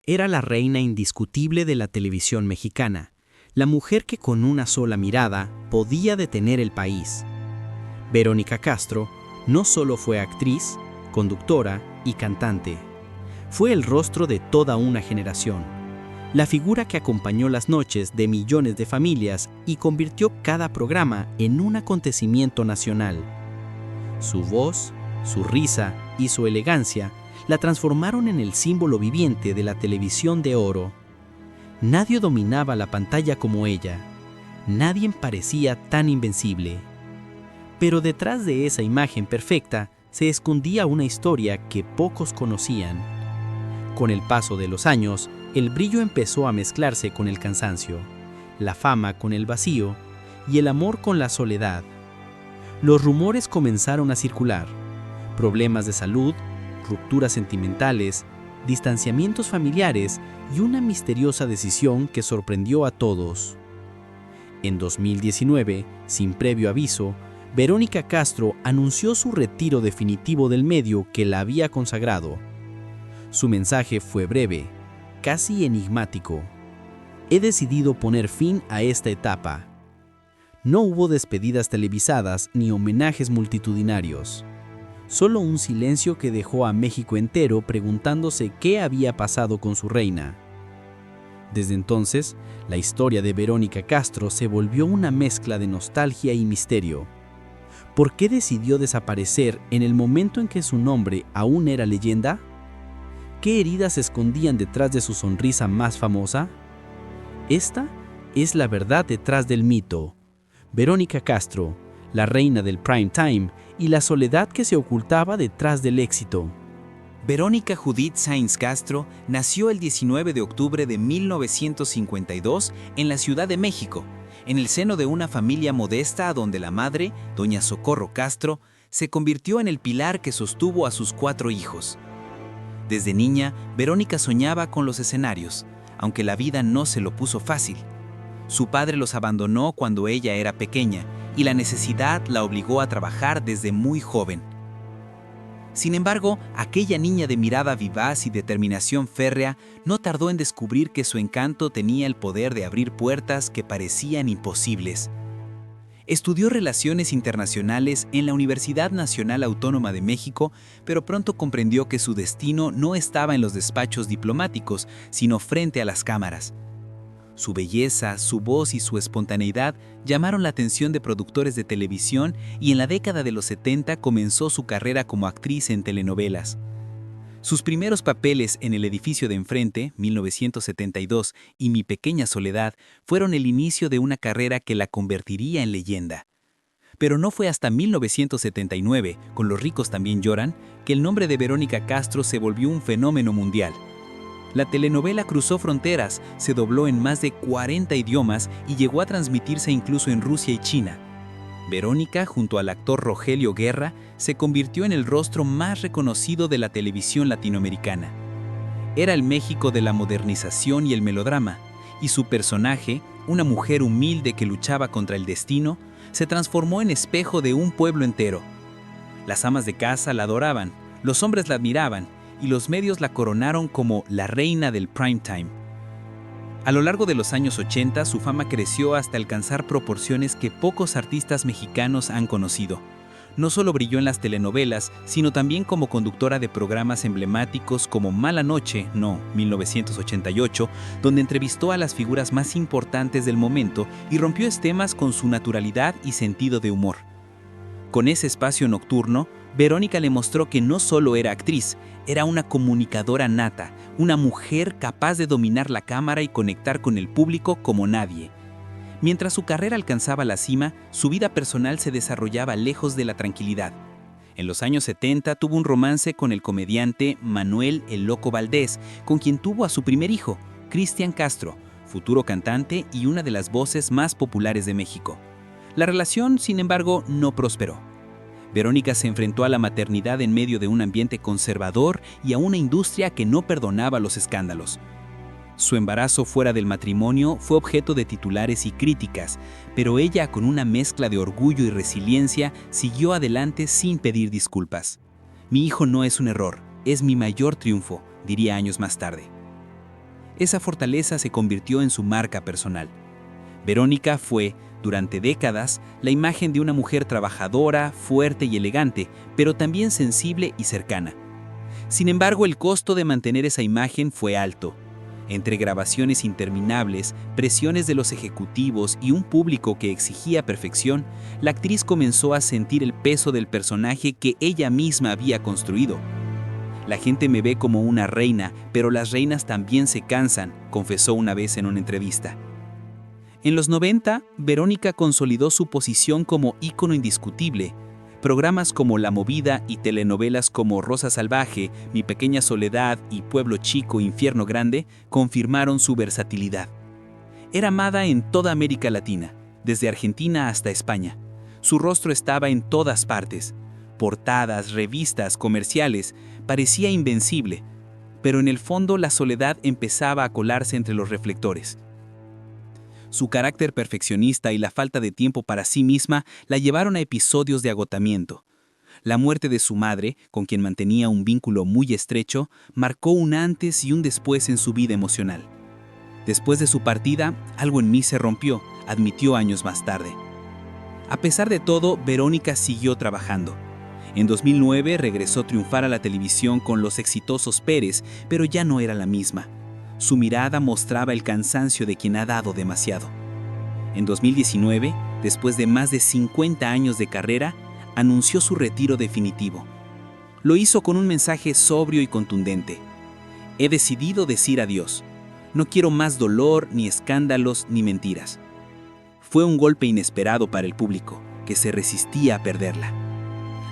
Era la reina indiscutible de la televisión mexicana, la mujer que con una sola mirada podía detener el país. Verónica Castro no solo fue actriz, conductora y cantante. Fue el rostro de toda una generación, la figura que acompañó las noches de millones de familias y convirtió cada programa en un acontecimiento nacional. Su voz, su risa y su elegancia la transformaron en el símbolo viviente de la televisión de oro. Nadie dominaba la pantalla como ella. Nadie parecía tan invencible. Pero detrás de esa imagen perfecta se escondía una historia que pocos conocían. Con el paso de los años, el brillo empezó a mezclarse con el cansancio, la fama con el vacío y el amor con la soledad. Los rumores comenzaron a circular: problemas de salud, rupturas sentimentales, distanciamientos familiares y una misteriosa decisión que sorprendió a todos. En 2019, sin previo aviso, Verónica Castro anunció su retiro definitivo del medio que la había consagrado. Su mensaje fue breve, casi enigmático: he decidido poner fin a esta etapa. No hubo despedidas televisadas ni homenajes multitudinarios. Solo un silencio que dejó a México entero preguntándose qué había pasado con su reina. Desde entonces, la historia de Verónica Castro se volvió una mezcla de nostalgia y misterio. ¿Por qué decidió desaparecer en el momento en que su nombre aún era leyenda? ¿Qué heridas se escondían detrás de su sonrisa más famosa? Esta es la verdad detrás del mito. Verónica Castro, la reina del prime time y la soledad que se ocultaba detrás del éxito. Verónica Judith Sáenz Castro nació el 19 de octubre de 1952 en la Ciudad de México, en el seno de una familia modesta donde la madre, doña Socorro Castro, se convirtió en el pilar que sostuvo a sus 4 hijos. Desde niña, Verónica soñaba con los escenarios, aunque la vida no se lo puso fácil. Su padre los abandonó cuando ella era pequeña y la necesidad la obligó a trabajar desde muy joven. Sin embargo, aquella niña de mirada vivaz y determinación férrea no tardó en descubrir que su encanto tenía el poder de abrir puertas que parecían imposibles. Estudió Relaciones Internacionales en la Universidad Nacional Autónoma de México, pero pronto comprendió que su destino no estaba en los despachos diplomáticos, sino frente a las cámaras. Su belleza, su voz y su espontaneidad llamaron la atención de productores de televisión y en la década de los 70 comenzó su carrera como actriz en telenovelas. Sus primeros papeles en El edificio de enfrente, 1972, y Mi pequeña soledad fueron el inicio de una carrera que la convertiría en leyenda. Pero no fue hasta 1979, con Los ricos también lloran, que el nombre de Verónica Castro se volvió un fenómeno mundial. La telenovela cruzó fronteras, se dobló en más de 40 idiomas y llegó a transmitirse incluso en Rusia y China. Verónica, junto al actor Rogelio Guerra, se convirtió en el rostro más reconocido de la televisión latinoamericana. Era el México de la modernización y el melodrama, y su personaje, una mujer humilde que luchaba contra el destino, se transformó en espejo de un pueblo entero. Las amas de casa la adoraban, los hombres la admiraban, y los medios la coronaron como la reina del prime time. A lo largo de los años 80, su fama creció hasta alcanzar proporciones que pocos artistas mexicanos han conocido. No solo brilló en las telenovelas, sino también como conductora de programas emblemáticos como Mala Noche, No, 1988, donde entrevistó a las figuras más importantes del momento y rompió esquemas con su naturalidad y sentido de humor. Con ese espacio nocturno, Verónica le mostró que no solo era actriz, era una comunicadora nata, una mujer capaz de dominar la cámara y conectar con el público como nadie. Mientras su carrera alcanzaba la cima, su vida personal se desarrollaba lejos de la tranquilidad. En los años 70 tuvo un romance con el comediante Manuel "El Loco" Valdés, con quien tuvo a su primer hijo, Cristian Castro, futuro cantante y una de las voces más populares de México. La relación, sin embargo, no prosperó. Verónica se enfrentó a la maternidad en medio de un ambiente conservador y a una industria que no perdonaba los escándalos. Su embarazo fuera del matrimonio fue objeto de titulares y críticas, pero ella, con una mezcla de orgullo y resiliencia, siguió adelante sin pedir disculpas. Mi hijo no es un error, es mi mayor triunfo, diría años más tarde. Esa fortaleza se convirtió en su marca personal. Verónica fue, durante décadas, la imagen de una mujer trabajadora, fuerte y elegante, pero también sensible y cercana. Sin embargo, el costo de mantener esa imagen fue alto. Entre grabaciones interminables, presiones de los ejecutivos y un público que exigía perfección, la actriz comenzó a sentir el peso del personaje que ella misma había construido. La gente me ve como una reina, pero las reinas también se cansan, confesó una vez en una entrevista. En los 90, Verónica consolidó su posición como ícono indiscutible. Programas como La Movida y telenovelas como Rosa Salvaje, Mi Pequeña Soledad y Pueblo Chico, Infierno Grande confirmaron su versatilidad. Era amada en toda América Latina, desde Argentina hasta España. Su rostro estaba en todas partes. Portadas, revistas, comerciales, parecía invencible, pero en el fondo la soledad empezaba a colarse entre los reflectores. Su carácter perfeccionista y la falta de tiempo para sí misma la llevaron a episodios de agotamiento. La muerte de su madre, con quien mantenía un vínculo muy estrecho, marcó un antes y un después en su vida emocional. Después de su partida, algo en mí se rompió, admitió años más tarde. A pesar de todo, Verónica siguió trabajando. En 2009 regresó a triunfar a la televisión con Los Exitosos Pérez, pero ya no era la misma. Su mirada mostraba el cansancio de quien ha dado demasiado. En 2019, después de más de 50 años de carrera, anunció su retiro definitivo. Lo hizo con un mensaje sobrio y contundente. He decidido decir adiós. No quiero más dolor, ni escándalos, ni mentiras. Fue un golpe inesperado para el público, que se resistía a perderla.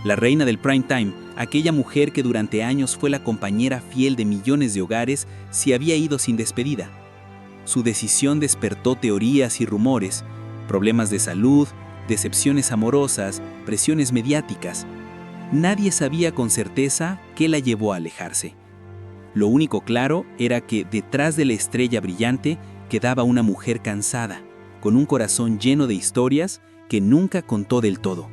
La reina del prime time, aquella mujer que durante años fue la compañera fiel de millones de hogares, se había ido sin despedida. Su decisión despertó teorías y rumores, problemas de salud, decepciones amorosas, presiones mediáticas. Nadie sabía con certeza qué la llevó a alejarse. Lo único claro era que detrás de la estrella brillante quedaba una mujer cansada, con un corazón lleno de historias que nunca contó del todo.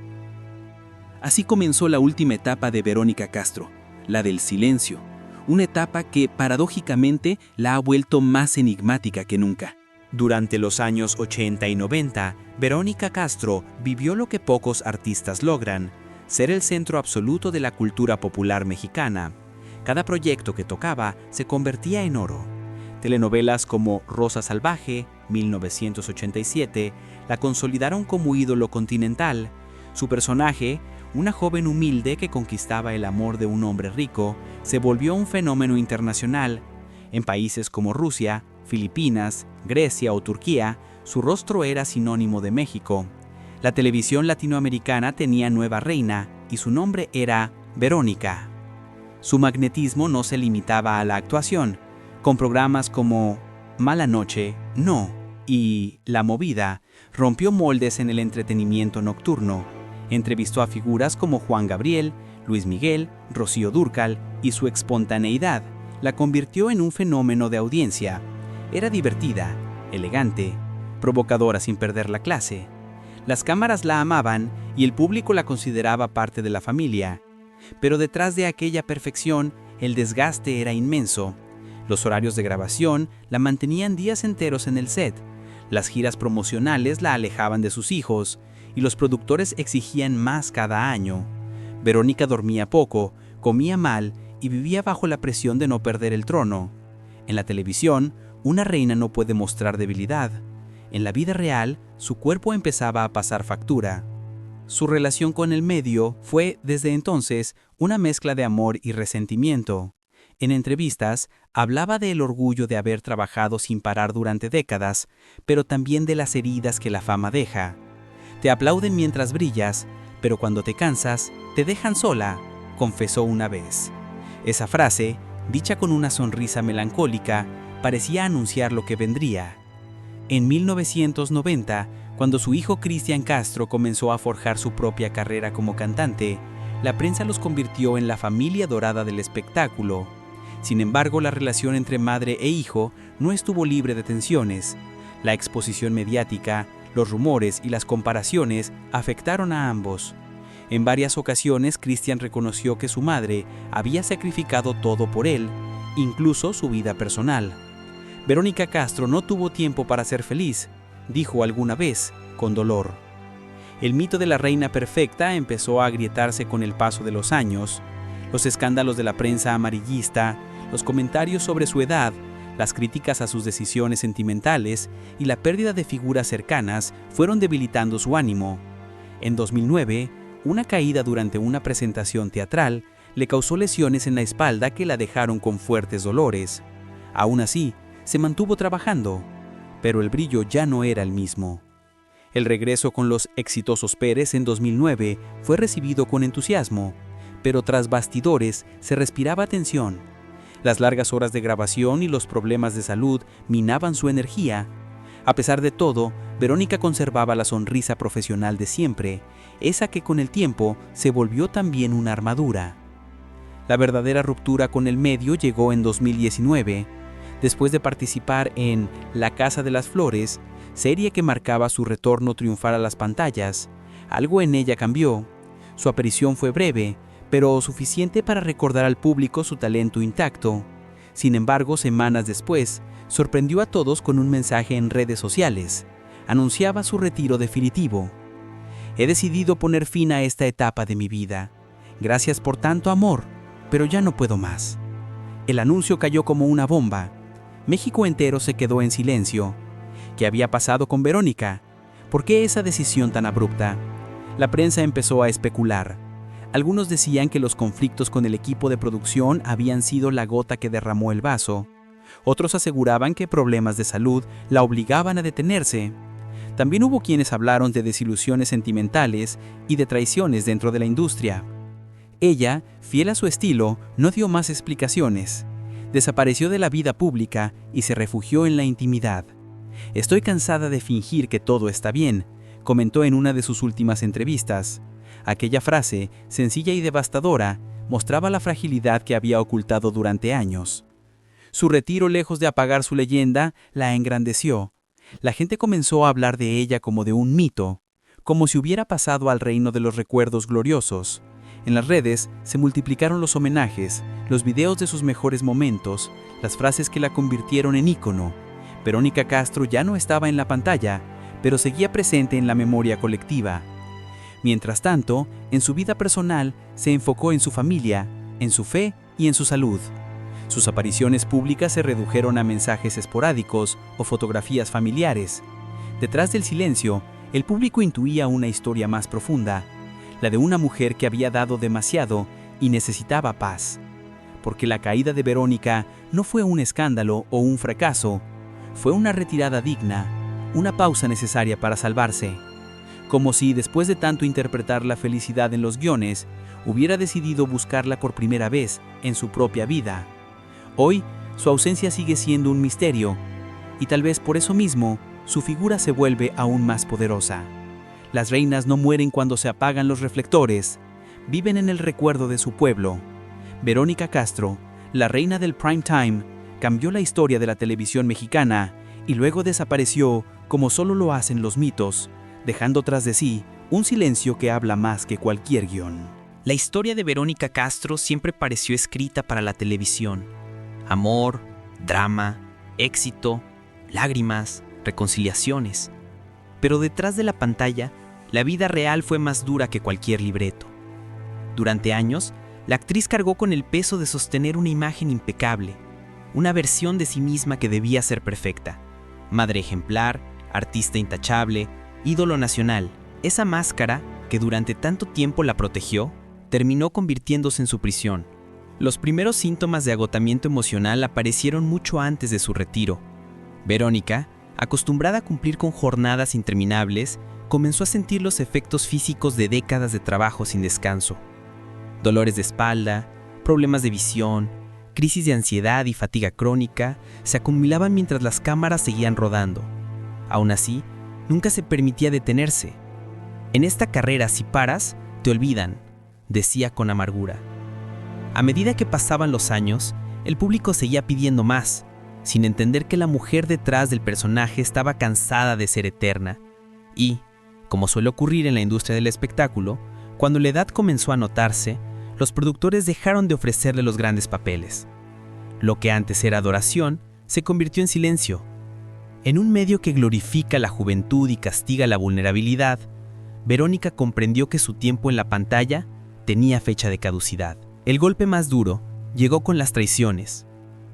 Así comenzó la última etapa de Verónica Castro, la del silencio, una etapa que paradójicamente la ha vuelto más enigmática que nunca. Durante los años 80 y 90, Verónica Castro vivió lo que pocos artistas logran, ser el centro absoluto de la cultura popular mexicana. Cada proyecto que tocaba se convertía en oro. Telenovelas como Rosa Salvaje, 1987, la consolidaron como ídolo continental. Su personaje, una joven humilde que conquistaba el amor de un hombre rico, se volvió un fenómeno internacional. En países como Rusia, Filipinas, Grecia o Turquía, su rostro era sinónimo de México. La televisión latinoamericana tenía nueva reina y su nombre era Verónica. Su magnetismo no se limitaba a la actuación. Con programas como Mala Noche, No y La Movida, rompió moldes en el entretenimiento nocturno. Entrevistó a figuras como Juan Gabriel, Luis Miguel, Rocío Dúrcal y su espontaneidad la convirtió en un fenómeno de audiencia. Era divertida, elegante, provocadora sin perder la clase. Las cámaras la amaban y el público la consideraba parte de la familia. Pero detrás de aquella perfección, el desgaste era inmenso. Los horarios de grabación la mantenían días enteros en el set. Las giras promocionales la alejaban de sus hijos y los productores exigían más cada año. Verónica dormía poco, comía mal y vivía bajo la presión de no perder el trono. En la televisión, una reina no puede mostrar debilidad. En la vida real, su cuerpo empezaba a pasar factura. Su relación con el medio fue, desde entonces, una mezcla de amor y resentimiento. En entrevistas, hablaba del orgullo de haber trabajado sin parar durante décadas, pero también de las heridas que la fama deja. Te aplauden mientras brillas, pero cuando te cansas, te dejan sola, confesó una vez. Esa frase, dicha con una sonrisa melancólica, parecía anunciar lo que vendría. En 1990, cuando su hijo Cristian Castro comenzó a forjar su propia carrera como cantante, la prensa los convirtió en la familia dorada del espectáculo. Sin embargo, la relación entre madre e hijo no estuvo libre de tensiones. La exposición mediática, los rumores y las comparaciones afectaron a ambos. En varias ocasiones, Cristian reconoció que su madre había sacrificado todo por él, incluso su vida personal. Verónica Castro no tuvo tiempo para ser feliz, dijo alguna vez, con dolor. El mito de la reina perfecta empezó a agrietarse con el paso de los años. Los escándalos de la prensa amarillista, los comentarios sobre su edad, las críticas a sus decisiones sentimentales y la pérdida de figuras cercanas fueron debilitando su ánimo. En 2009, una caída durante una presentación teatral le causó lesiones en la espalda que la dejaron con fuertes dolores. Aún así, se mantuvo trabajando, pero el brillo ya no era el mismo. El regreso con los exitosos Pérez en 2009 fue recibido con entusiasmo, pero tras bastidores se respiraba tensión. Las largas horas de grabación y los problemas de salud minaban su energía. A pesar de todo, Verónica conservaba la sonrisa profesional de siempre, esa que con el tiempo se volvió también una armadura. La verdadera ruptura con el medio llegó en 2019, después de participar en La Casa de las Flores, serie que marcaba su retorno triunfal a las pantallas. Algo en ella cambió. Su aparición fue breve, pero suficiente para recordar al público su talento intacto. Sin embargo, semanas después, sorprendió a todos con un mensaje en redes sociales. Anunciaba su retiro definitivo. He decidido poner fin a esta etapa de mi vida. Gracias por tanto amor, pero ya no puedo más. El anuncio cayó como una bomba. México entero se quedó en silencio. ¿Qué había pasado con Verónica? ¿Por qué esa decisión tan abrupta? La prensa empezó a especular. Algunos decían que los conflictos con el equipo de producción habían sido la gota que derramó el vaso. Otros aseguraban que problemas de salud la obligaban a detenerse. También hubo quienes hablaron de desilusiones sentimentales y de traiciones dentro de la industria. Ella, fiel a su estilo, no dio más explicaciones. Desapareció de la vida pública y se refugió en la intimidad. Estoy cansada de fingir que todo está bien, comentó en una de sus últimas entrevistas. Aquella frase, sencilla y devastadora, mostraba la fragilidad que había ocultado durante años. Su retiro, lejos de apagar su leyenda, la engrandeció. La gente comenzó a hablar de ella como de un mito, como si hubiera pasado al reino de los recuerdos gloriosos. En las redes se multiplicaron los homenajes, los videos de sus mejores momentos, las frases que la convirtieron en ícono. Verónica Castro ya no estaba en la pantalla, pero seguía presente en la memoria colectiva. Mientras tanto, en su vida personal se enfocó en su familia, en su fe y en su salud. Sus apariciones públicas se redujeron a mensajes esporádicos o fotografías familiares. Detrás del silencio, el público intuía una historia más profunda, la de una mujer que había dado demasiado y necesitaba paz. Porque la caída de Verónica no fue un escándalo o un fracaso, fue una retirada digna, una pausa necesaria para salvarse. Como si, después de tanto interpretar la felicidad en los guiones, hubiera decidido buscarla por primera vez en su propia vida. Hoy, su ausencia sigue siendo un misterio, y tal vez por eso mismo, su figura se vuelve aún más poderosa. Las reinas no mueren cuando se apagan los reflectores, viven en el recuerdo de su pueblo. Verónica Castro, la reina del prime time, cambió la historia de la televisión mexicana y luego desapareció como solo lo hacen los mitos, dejando tras de sí un silencio que habla más que cualquier guión. La historia de Verónica Castro siempre pareció escrita para la televisión. Amor, drama, éxito, lágrimas, reconciliaciones. Pero detrás de la pantalla, la vida real fue más dura que cualquier libreto. Durante años, la actriz cargó con el peso de sostener una imagen impecable, una versión de sí misma que debía ser perfecta. Madre ejemplar, artista intachable, ídolo nacional. Esa máscara, que durante tanto tiempo la protegió, terminó convirtiéndose en su prisión. Los primeros síntomas de agotamiento emocional aparecieron mucho antes de su retiro. Verónica, acostumbrada a cumplir con jornadas interminables, comenzó a sentir los efectos físicos de décadas de trabajo sin descanso. Dolores de espalda, problemas de visión, crisis de ansiedad y fatiga crónica se acumulaban mientras las cámaras seguían rodando. Aún así, nunca se permitía detenerse. En esta carrera, si paras, te olvidan, decía con amargura. A medida que pasaban los años, el público seguía pidiendo más, sin entender que la mujer detrás del personaje estaba cansada de ser eterna. Y, como suele ocurrir en la industria del espectáculo, cuando la edad comenzó a notarse, los productores dejaron de ofrecerle los grandes papeles. Lo que antes era adoración, se convirtió en silencio. En un medio que glorifica la juventud y castiga la vulnerabilidad, Verónica comprendió que su tiempo en la pantalla tenía fecha de caducidad. El golpe más duro llegó con las traiciones.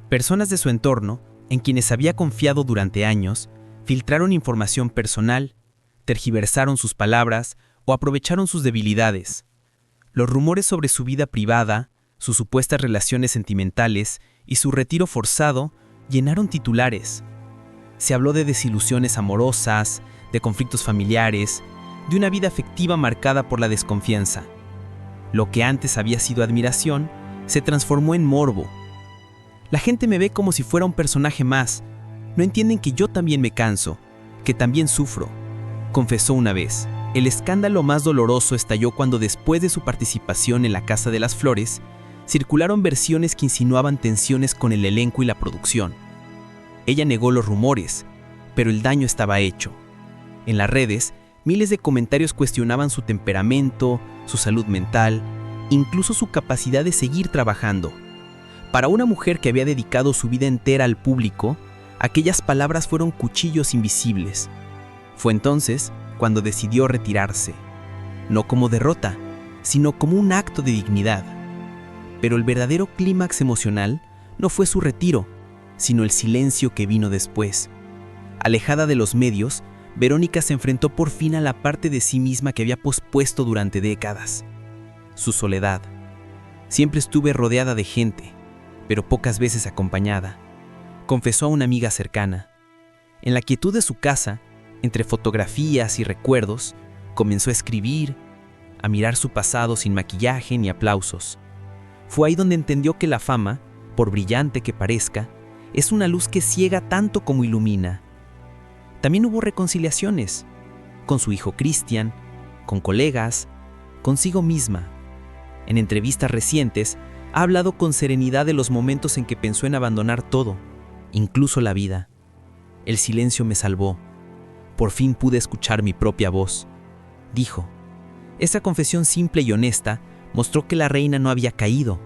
Personas de su entorno, en quienes había confiado durante años, filtraron información personal, tergiversaron sus palabras o aprovecharon sus debilidades. Los rumores sobre su vida privada, sus supuestas relaciones sentimentales y su retiro forzado llenaron titulares. Se habló de desilusiones amorosas, de conflictos familiares, de una vida afectiva marcada por la desconfianza. Lo que antes había sido admiración se transformó en morbo. La gente me ve como si fuera un personaje más. No entienden que yo también me canso, que también sufro, confesó una vez. El escándalo más doloroso estalló cuando, después de su participación en La Casa de las Flores, circularon versiones que insinuaban tensiones con el elenco y la producción. Ella negó los rumores, pero el daño estaba hecho. En las redes, miles de comentarios cuestionaban su temperamento, su salud mental, incluso su capacidad de seguir trabajando. Para una mujer que había dedicado su vida entera al público, aquellas palabras fueron cuchillos invisibles. Fue entonces cuando decidió retirarse, no como derrota, sino como un acto de dignidad. Pero el verdadero clímax emocional no fue su retiro, sino el silencio que vino después. Alejada de los medios, Verónica se enfrentó por fin a la parte de sí misma que había pospuesto durante décadas: su soledad. Siempre estuve rodeada de gente, pero pocas veces acompañada, confesó a una amiga cercana. En la quietud de su casa, entre fotografías y recuerdos, comenzó a escribir, a mirar su pasado sin maquillaje ni aplausos. Fue ahí donde entendió que la fama, por brillante que parezca, es una luz que ciega tanto como ilumina. También hubo reconciliaciones, con su hijo Cristian, con colegas, consigo misma. En entrevistas recientes, ha hablado con serenidad de los momentos en que pensó en abandonar todo, incluso la vida. El silencio me salvó. Por fin pude escuchar mi propia voz, dijo. Esa confesión simple y honesta mostró que la reina no había caído,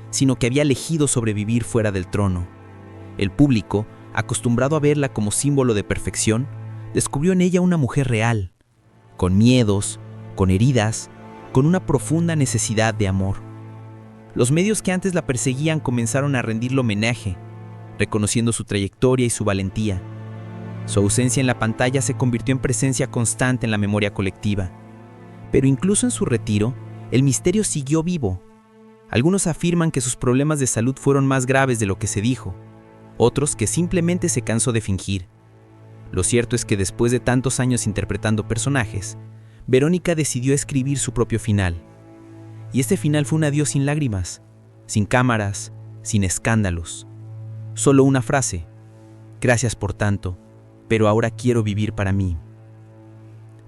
sino que había elegido sobrevivir fuera del trono. El público, acostumbrado a verla como símbolo de perfección, descubrió en ella una mujer real, con miedos, con heridas, con una profunda necesidad de amor. Los medios que antes la perseguían comenzaron a rendirle homenaje, reconociendo su trayectoria y su valentía. Su ausencia en la pantalla se convirtió en presencia constante en la memoria colectiva. Pero incluso en su retiro, el misterio siguió vivo. Algunos afirman que sus problemas de salud fueron más graves de lo que se dijo, otros que simplemente se cansó de fingir. Lo cierto es que después de tantos años interpretando personajes, Verónica decidió escribir su propio final. Y este final fue un adiós sin lágrimas, sin cámaras, sin escándalos. Solo una frase: gracias por tanto, pero ahora quiero vivir para mí.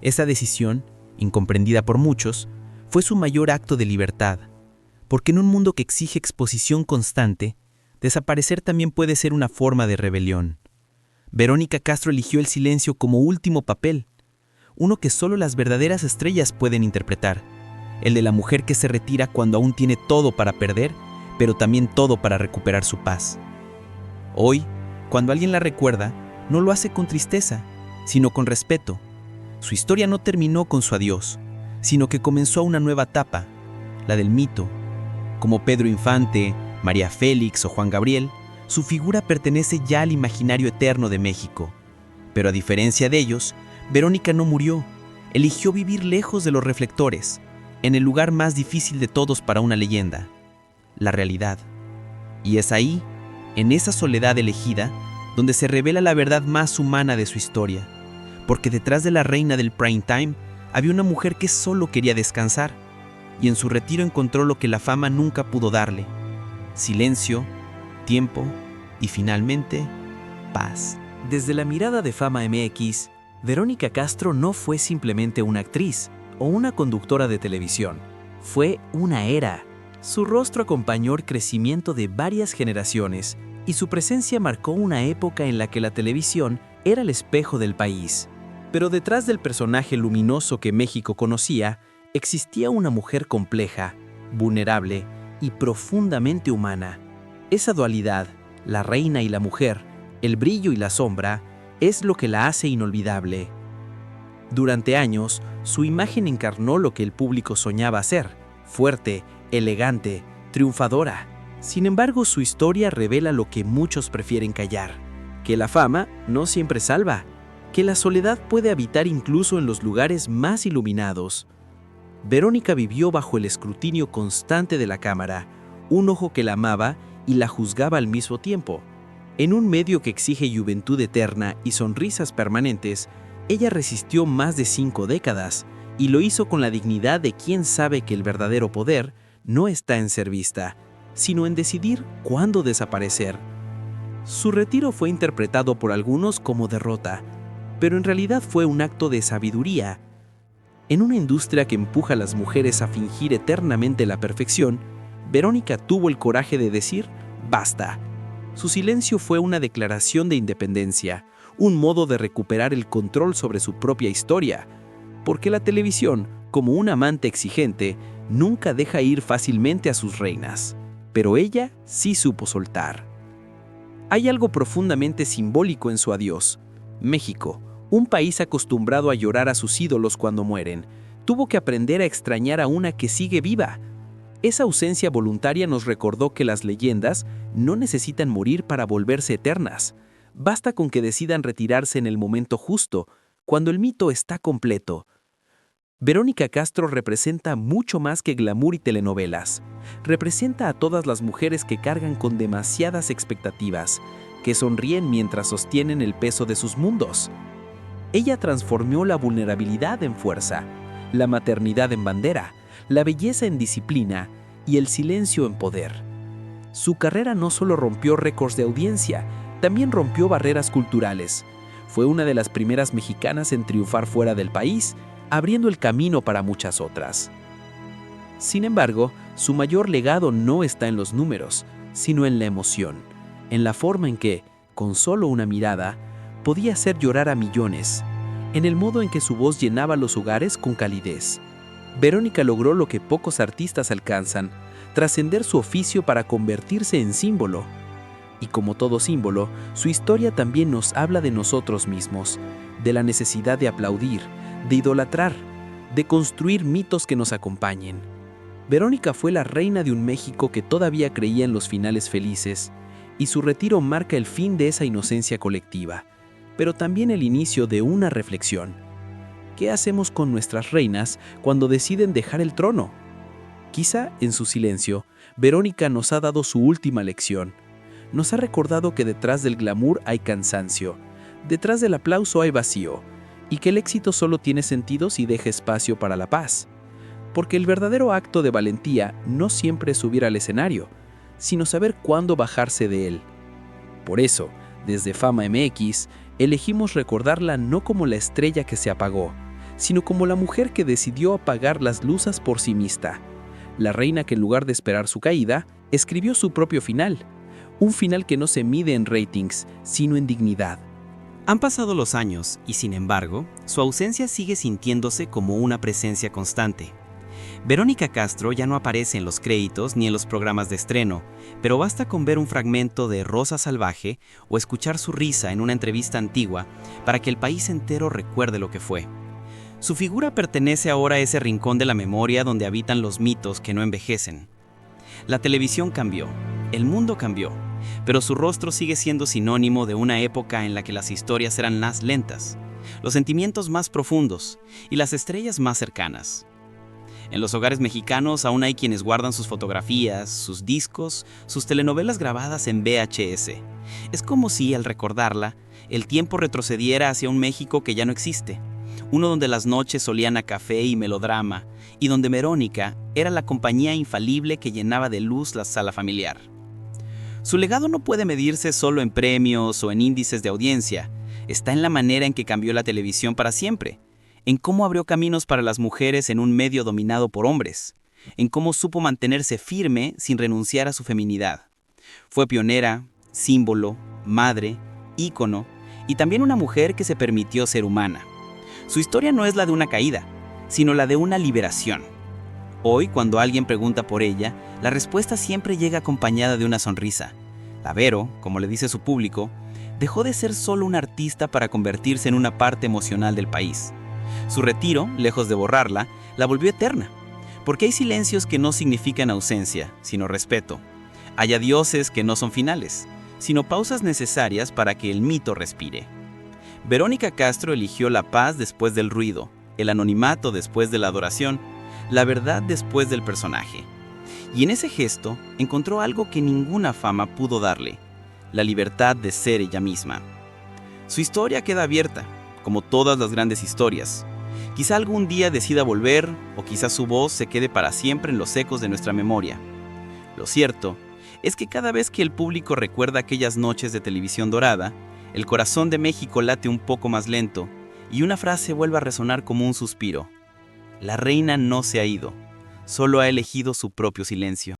Esa decisión, incomprendida por muchos, fue su mayor acto de libertad, porque en un mundo que exige exposición constante, desaparecer también puede ser una forma de rebelión. Verónica Castro eligió el silencio como último papel, uno que solo las verdaderas estrellas pueden interpretar, el de la mujer que se retira cuando aún tiene todo para perder, pero también todo para recuperar su paz. Hoy, cuando alguien la recuerda, no lo hace con tristeza, sino con respeto. Su historia no terminó con su adiós, sino que comenzó una nueva etapa, la del mito. Como Pedro Infante, María Félix o Juan Gabriel, su figura pertenece ya al imaginario eterno de México. Pero a diferencia de ellos, Verónica no murió, eligió vivir lejos de los reflectores, en el lugar más difícil de todos para una leyenda, la realidad. Y es ahí, en esa soledad elegida, donde se revela la verdad más humana de su historia, porque detrás de la reina del prime time había una mujer que solo quería descansar, y en su retiro encontró lo que la fama nunca pudo darle: silencio, tiempo y finalmente, paz. Desde la mirada de Fama MX, Verónica Castro no fue simplemente una actriz o una conductora de televisión, fue una era. Su rostro acompañó el crecimiento de varias generaciones y su presencia marcó una época en la que la televisión era el espejo del país. Pero detrás del personaje luminoso que México conocía, existía una mujer compleja, vulnerable y profundamente humana. Esa dualidad, la reina y la mujer, el brillo y la sombra, es lo que la hace inolvidable. Durante años, su imagen encarnó lo que el público soñaba ser: fuerte, elegante, triunfadora. Sin embargo, su historia revela lo que muchos prefieren callar: que la fama no siempre salva, que la soledad puede habitar incluso en los lugares más iluminados. Verónica vivió bajo el escrutinio constante de la cámara, un ojo que la amaba y la juzgaba al mismo tiempo. En un medio que exige juventud eterna y sonrisas permanentes, ella resistió más de 5 décadas y lo hizo con la dignidad de quien sabe que el verdadero poder no está en ser vista, sino en decidir cuándo desaparecer. Su retiro fue interpretado por algunos como derrota, pero en realidad fue un acto de sabiduría. En una industria que empuja a las mujeres a fingir eternamente la perfección, Verónica tuvo el coraje de decir «basta». Su silencio fue una declaración de independencia, un modo de recuperar el control sobre su propia historia, porque la televisión, como un amante exigente, nunca deja ir fácilmente a sus reinas, pero ella sí supo soltar. Hay algo profundamente simbólico en su adiós. México, un país acostumbrado a llorar a sus ídolos cuando mueren, tuvo que aprender a extrañar a una que sigue viva. Esa ausencia voluntaria nos recordó que las leyendas no necesitan morir para volverse eternas. Basta con que decidan retirarse en el momento justo, cuando el mito está completo. Verónica Castro representa mucho más que glamour y telenovelas. Representa a todas las mujeres que cargan con demasiadas expectativas, que sonríen mientras sostienen el peso de sus mundos. Ella transformó la vulnerabilidad en fuerza, la maternidad en bandera, la belleza en disciplina y el silencio en poder. Su carrera no solo rompió récords de audiencia, también rompió barreras culturales. Fue una de las primeras mexicanas en triunfar fuera del país, abriendo el camino para muchas otras. Sin embargo, su mayor legado no está en los números, sino en la emoción, en la forma en que, con solo una mirada, podía hacer llorar a millones, en el modo en que su voz llenaba los hogares con calidez. Verónica logró lo que pocos artistas alcanzan: trascender su oficio para convertirse en símbolo. Y como todo símbolo, su historia también nos habla de nosotros mismos, de la necesidad de aplaudir, de idolatrar, de construir mitos que nos acompañen. Verónica fue la reina de un México que todavía creía en los finales felices, y su retiro marca el fin de esa inocencia colectiva, pero también el inicio de una reflexión. ¿Qué hacemos con nuestras reinas cuando deciden dejar el trono? Quizá en su silencio, Verónica nos ha dado su última lección. Nos ha recordado que detrás del glamour hay cansancio, detrás del aplauso hay vacío, y que el éxito solo tiene sentido si deja espacio para la paz. Porque el verdadero acto de valentía no siempre es subir al escenario, sino saber cuándo bajarse de él. Por eso, desde Fama MX, elegimos recordarla no como la estrella que se apagó, sino como la mujer que decidió apagar las luces por sí misma. La reina que en lugar de esperar su caída, escribió su propio final. Un final que no se mide en ratings, sino en dignidad. Han pasado los años y, sin embargo, su ausencia sigue sintiéndose como una presencia constante. Verónica Castro ya no aparece en los créditos ni en los programas de estreno, pero basta con ver un fragmento de Rosa Salvaje o escuchar su risa en una entrevista antigua para que el país entero recuerde lo que fue. Su figura pertenece ahora a ese rincón de la memoria donde habitan los mitos que no envejecen. La televisión cambió, el mundo cambió, pero su rostro sigue siendo sinónimo de una época en la que las historias eran más lentas, los sentimientos más profundos y las estrellas más cercanas. En los hogares mexicanos aún hay quienes guardan sus fotografías, sus discos, sus telenovelas grabadas en VHS. Es como si, al recordarla, el tiempo retrocediera hacia un México que ya no existe. Uno donde las noches olían a café y melodrama, y donde Verónica era la compañía infalible que llenaba de luz la sala familiar. Su legado no puede medirse solo en premios o en índices de audiencia. Está en la manera en que cambió la televisión para siempre, en cómo abrió caminos para las mujeres en un medio dominado por hombres, en cómo supo mantenerse firme sin renunciar a su feminidad. Fue pionera, símbolo, madre, ícono y también una mujer que se permitió ser humana. Su historia no es la de una caída, sino la de una liberación. Hoy, cuando alguien pregunta por ella, la respuesta siempre llega acompañada de una sonrisa. La Vero, como le dice su público, dejó de ser solo una artista para convertirse en una parte emocional del país. Su retiro, lejos de borrarla, la volvió eterna. Porque hay silencios que no significan ausencia, sino respeto. Hay adioses que no son finales, sino pausas necesarias para que el mito respire. Verónica Castro eligió la paz después del ruido, el anonimato después de la adoración, la verdad después del personaje. Y en ese gesto encontró algo que ninguna fama pudo darle, la libertad de ser ella misma. Su historia queda abierta, como todas las grandes historias. Quizá algún día decida volver, o quizá su voz se quede para siempre en los ecos de nuestra memoria. Lo cierto es que cada vez que el público recuerda aquellas noches de televisión dorada, el corazón de México late un poco más lento y una frase vuelve a resonar como un suspiro. La reina no se ha ido, solo ha elegido su propio silencio.